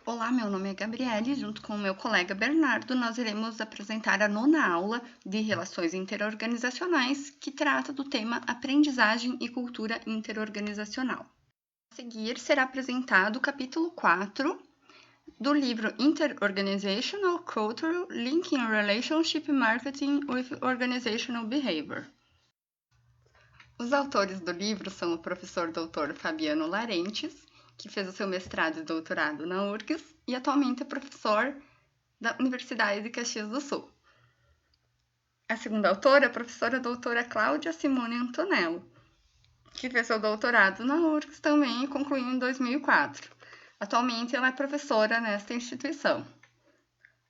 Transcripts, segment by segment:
Olá, meu nome é Gabriele e junto com o meu colega Bernardo nós iremos apresentar a 9ª aula de Relações Interorganizacionais, que trata do tema Aprendizagem e Cultura Interorganizacional. A seguir será apresentado o capítulo 4 do livro Interorganizational Culture Linking Relationship Marketing with Organizational Behavior. Os autores do livro são o professor Dr. Fabiano Larentes, que fez o seu mestrado e doutorado na URGS e atualmente é professor da Universidade de Caxias do Sul. A segunda autora é a professora doutora Cláudia Simone Antonello, que fez seu doutorado na URGS também e concluiu em 2004. Atualmente ela é professora nesta instituição.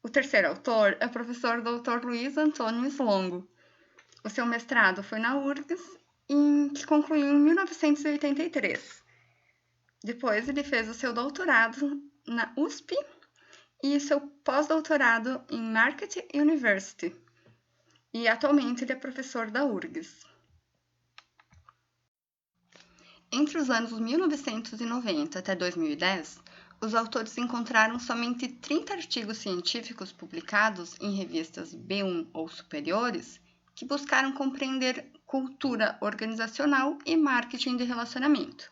O terceiro autor é o professor Dr. Luiz Antônio Slongo. O seu mestrado foi na URGS que concluiu em 1983. Depois ele fez o seu doutorado na USP e seu pós-doutorado em Marketing University. E atualmente ele é professor da URGS. Entre os anos 1990 até 2010, os autores encontraram somente 30 artigos científicos publicados em revistas B1 ou superiores que buscaram compreender cultura organizacional e marketing de relacionamento.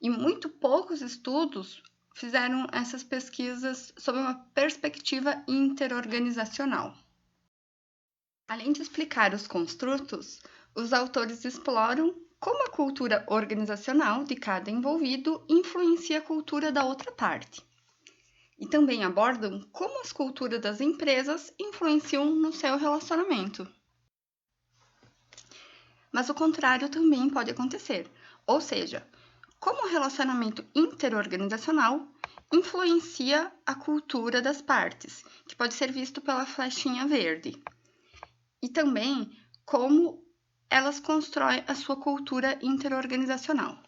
E muito poucos estudos fizeram essas pesquisas sob uma perspectiva interorganizacional. Além de explicar os construtos, os autores exploram como a cultura organizacional de cada envolvido influencia a cultura da outra parte. E também abordam como as culturas das empresas influenciam no seu relacionamento. Mas o contrário também pode acontecer, ou seja, como o relacionamento interorganizacional influencia a cultura das partes, que pode ser visto pela flechinha verde. E também como elas constroem a sua cultura interorganizacional.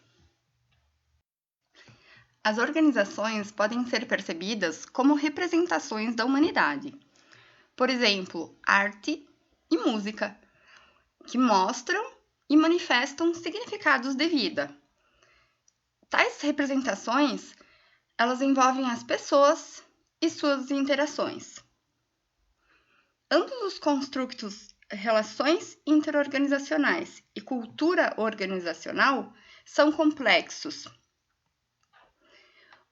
As organizações podem ser percebidas como representações da humanidade. Por exemplo, arte e música, que mostram e manifestam significados de vida. Tais representações, elas envolvem as pessoas e suas interações. Ambos os construtos relações interorganizacionais e cultura organizacional são complexos.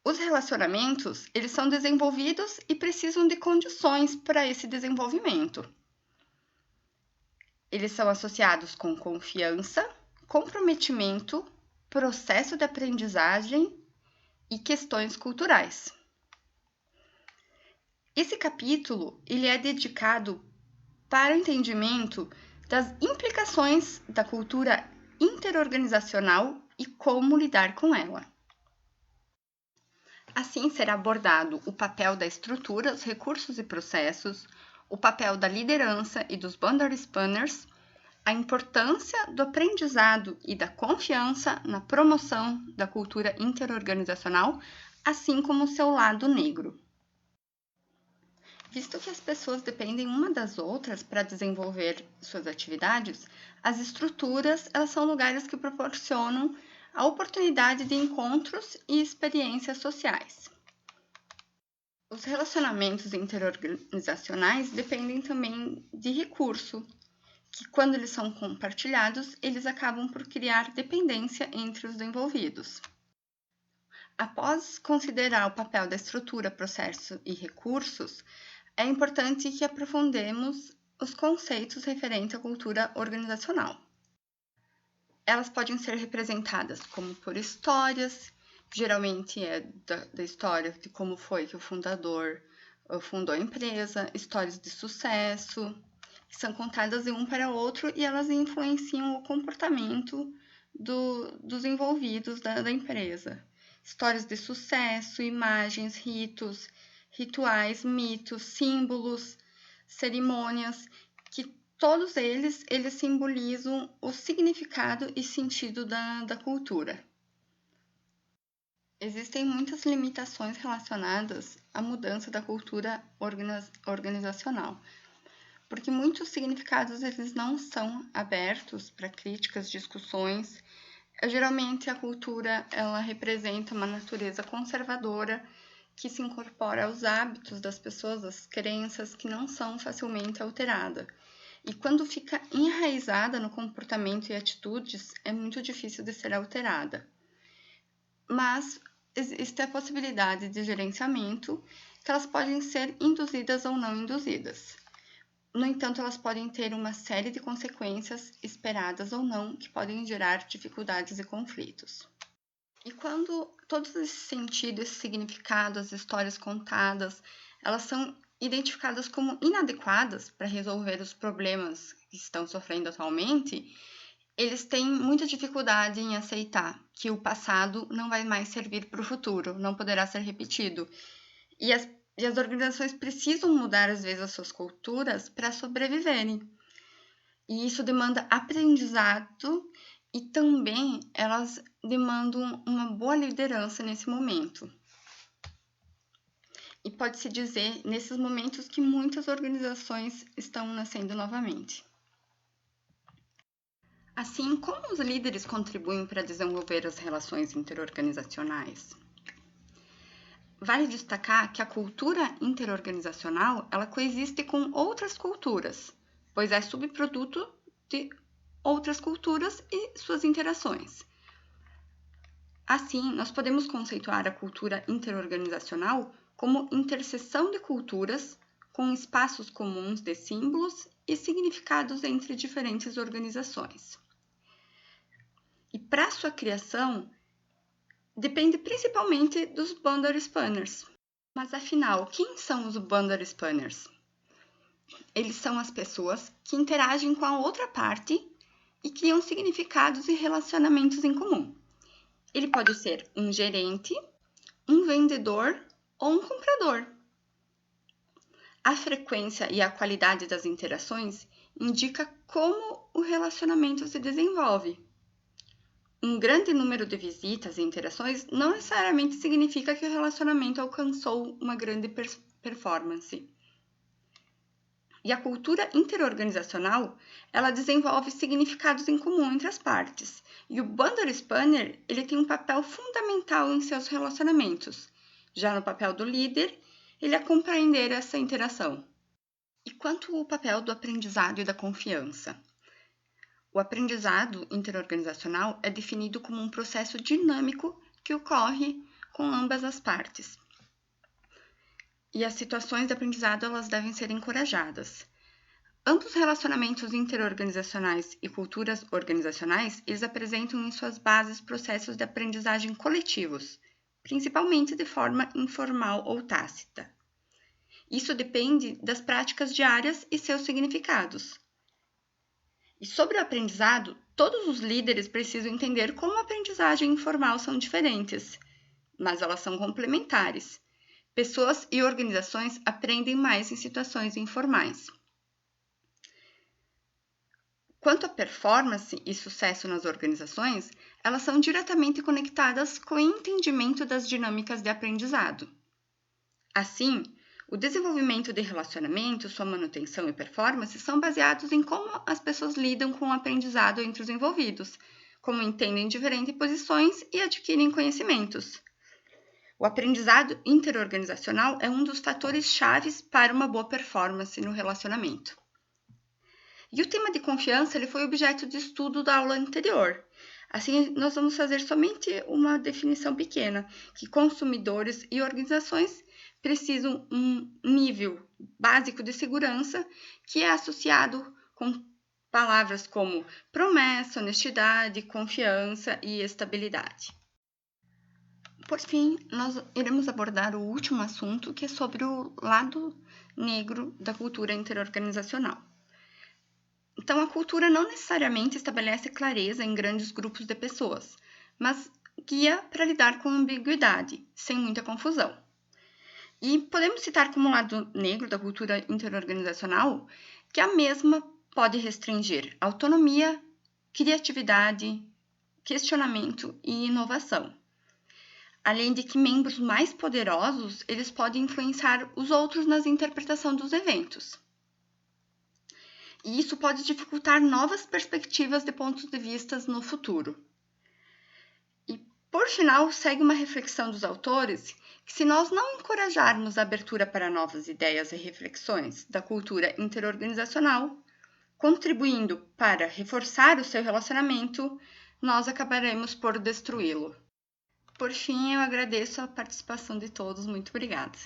Os relacionamentos, eles são desenvolvidos e precisam de condições para esse desenvolvimento. Eles são associados com confiança, comprometimento, processo de aprendizagem e questões culturais. Esse capítulo ele é dedicado para o entendimento das implicações da cultura interorganizacional e como lidar com ela. Assim será abordado o papel da estrutura, os recursos e processos, o papel da liderança e dos boundary spanners, a importância do aprendizado e da confiança na promoção da cultura interorganizacional, assim como o seu lado negro. Visto que as pessoas dependem uma das outras para desenvolver suas atividades, as estruturas elas são lugares que proporcionam a oportunidade de encontros e experiências sociais. Os relacionamentos interorganizacionais dependem também de recurso, que quando eles são compartilhados, eles acabam por criar dependência entre os envolvidos. Após considerar o papel da estrutura, processo e recursos, é importante que aprofundemos os conceitos referentes à cultura organizacional. Elas podem ser representadas como por histórias, geralmente é da história de como foi que o fundador fundou a empresa, histórias de sucesso, que são contadas de um para o outro e elas influenciam o comportamento dos envolvidos da empresa. Histórias de sucesso, imagens, ritos, rituais, mitos, símbolos, cerimônias, que todos eles simbolizam o significado e sentido da cultura. Existem muitas limitações relacionadas à mudança da cultura organizacional, porque muitos significados eles não são abertos para críticas, discussões. Geralmente a cultura ela representa uma natureza conservadora que se incorpora aos hábitos das pessoas, às crenças que não são facilmente alteradas. E quando fica enraizada no comportamento e atitudes, é muito difícil de ser alterada. Mas existe a possibilidade de gerenciamento, que elas podem ser induzidas ou não induzidas. No entanto, elas podem ter uma série de consequências, esperadas ou não, que podem gerar dificuldades e conflitos. E quando todos esses sentidos, esse significado, as histórias contadas, elas são identificadas como inadequadas para resolver os problemas que estão sofrendo atualmente, eles têm muita dificuldade em aceitar que o passado não vai mais servir para o futuro, não poderá ser repetido. E as organizações precisam mudar, às vezes, as suas culturas para sobreviverem. E isso demanda aprendizado e também elas demandam uma boa liderança nesse momento. E pode-se dizer, nesses momentos, que muitas organizações estão nascendo novamente. Assim, como os líderes contribuem para desenvolver as relações interorganizacionais? Vale destacar que a cultura interorganizacional ela coexiste com outras culturas, pois é subproduto de outras culturas e suas interações. Assim, nós podemos conceituar a cultura interorganizacional como interseção de culturas com espaços comuns de símbolos e significados entre diferentes organizações. E para sua criação, depende principalmente dos Boundary Spanners. Mas afinal, quem são os Boundary Spanners? Eles são as pessoas que interagem com a outra parte e criam significados e relacionamentos em comum. Ele pode ser um gerente, um vendedor ou um comprador. A frequência e a qualidade das interações indica como o relacionamento se desenvolve. Um grande número de visitas e interações não necessariamente significa que o relacionamento alcançou uma grande performance. E a cultura interorganizacional, ela desenvolve significados em comum entre as partes. E o Boundary Spanner, ele tem um papel fundamental em seus relacionamentos. Já no papel do líder, ele é compreender essa interação. E quanto ao papel do aprendizado e da confiança? O aprendizado interorganizacional é definido como um processo dinâmico que ocorre com ambas as partes. E as situações de aprendizado elas devem ser encorajadas. Ambos relacionamentos interorganizacionais e culturas organizacionais, eles apresentam em suas bases processos de aprendizagem coletivos, principalmente de forma informal ou tácita. Isso depende das práticas diárias e seus significados. E sobre o aprendizado, todos os líderes precisam entender como a aprendizagem informal são diferentes, mas elas são complementares. Pessoas e organizações aprendem mais em situações informais. Quanto à performance e sucesso nas organizações, elas são diretamente conectadas com o entendimento das dinâmicas de aprendizado. Assim, o desenvolvimento de relacionamento, sua manutenção e performance são baseados em como as pessoas lidam com o aprendizado entre os envolvidos, como entendem diferentes posições e adquirem conhecimentos. O aprendizado interorganizacional é um dos fatores chaves para uma boa performance no relacionamento. E o tema de confiança ele foi objeto de estudo da aula anterior. Assim, nós vamos fazer somente uma definição pequena, que consumidores e organizações precisam um nível básico de segurança que é associado com palavras como promessa, honestidade, confiança e estabilidade. Por fim, nós iremos abordar o último assunto, que é sobre o lado negro da cultura interorganizacional. Então, a cultura não necessariamente estabelece clareza em grandes grupos de pessoas, mas guia para lidar com ambiguidade, sem muita confusão. E podemos citar como lado negro da cultura interorganizacional que a mesma pode restringir autonomia, criatividade, questionamento e inovação. Além de que membros mais poderosos, eles podem influenciar os outros nas interpretações dos eventos. E isso pode dificultar novas perspectivas de pontos de vista no futuro. E, por final, segue uma reflexão dos autores Se nós não encorajarmos a abertura para novas ideias e reflexões da cultura interorganizacional, contribuindo para reforçar o seu relacionamento, nós acabaremos por destruí-lo. Por fim, eu agradeço a participação de todos. Muito obrigada.